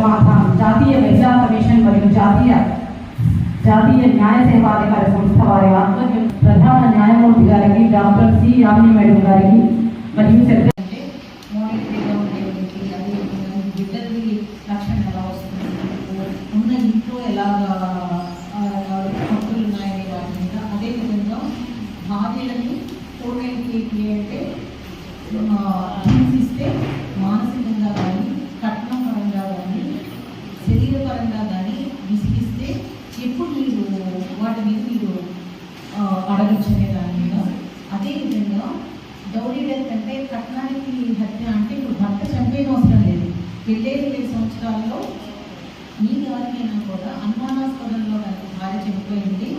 సమాధానం జాతీయ మహిళా కమిషన్ మరియు జాతీయ న్యాయ సేవాధికారి సంస్థ వారి ఆధ్వర్యం ప్రధాన న్యాయమూర్తి గారికి డాక్టర్ సి యామిని మేడం గారికి మరియు బిడ్డలకి రక్షణ ఎలా వస్తుంది, ఉన్న ఇంట్లో ఎలాగా హక్కులు ఉన్నాయనే వాటి మీద, అదేవిధంగా భార్యలని 498 అంటే హింసిస్తే మానసికంగా కానీ కట్నం పరంగా కానీ శరీరపరంగా కానీ విసిగిస్తే ఎప్పుడు మీరు వాటి మీద మీరు అడగచ్చనే దాని మీద, అదేవిధంగా డౌరీ డెత్ అంటే కట్నానికి హత్య అంటే ఇప్పుడు భర్త చంపేది అవసరం లేదు. 7 సంవత్సరాల్లో మీ గారికైనా కూడా అనుమానాస్పదంలో భార్య చనిపోయింది,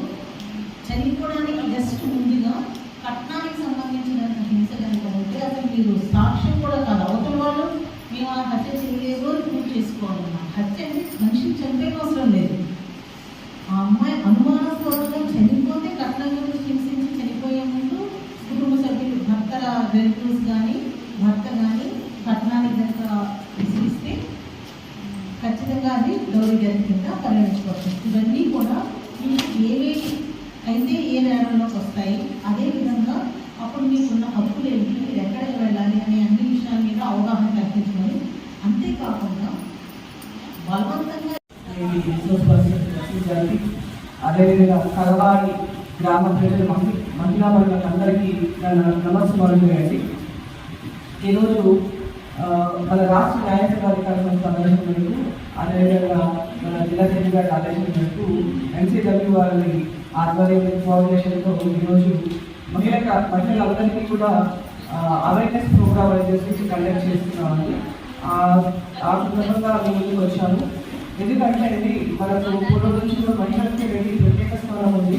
చనిపోవడానికి జస్ట్ ముందుగా కట్నానికి సంబంధించినంత హింస కనుక ఉంటే అసలు మీరు సాక్ష్యం కూడా కాదు, అవతల వాళ్ళు మేము ఆ హత్య చేయలేదు అని ప్రూవ్ చేసుకోవాలన్నమాట. హత్య అంటే మనిషిని చంపేది అవసరం లేదు. ఆ అమ్మాయి అనుమానాస్పదంగా చనిపోతే కట్నం గురించి హింసించి చనిపోయే ముందు కుటుంబ సభ్యులు భర్త రిలేటివ్స్ కానీ భర్త కానీ కట్నానికి కనుక విసిరిస్తే ఖచ్చితంగా అది డౌరీ డెత్ కింద పరిగణించబడుతుంది. ఇవన్నీ కూడా మీకు ఏవేవి అయితే ఏ నేరంలోకి వస్తాయి, అదేవిధంగా అప్పుడు మీకున్న హక్కులు ఏంటి, మీరు ఎక్కడికి వెళ్ళాలి అనే అన్ని విషయాల మీద అవగాహన కల్పించుకొని, అంతేకాకుండా బలవంతంగా అదేవిధంగా కరవాడి గ్రామ ప్రజల మహిళా వర్గాలకు అందరికీ నమస్కారం చేయండి. ఈరోజు మన రాష్ట్ర న్యాయ సేవాధికారి సంస్థ ఆదేశం మేరకు, అదేవిధంగా మన జిల్లా జడ్జి గారి ఆదేశం మేరకు ఎన్సీడబ్ల్యూ వారి ఆధ్వర్యం ఫౌండేషన్తో ఈరోజు మహిళలందరికీ కూడా అవేర్నెస్ ప్రోగ్రామ్ అనేది కండక్ట్ చేస్తున్నామండి. ఆ సందర్భంగా ముందుకు వచ్చాము. ఎందుకంటే ఇది మనకు పూర్వం నుంచి మహిళలకి ప్రత్యేక స్థానం ఉంది.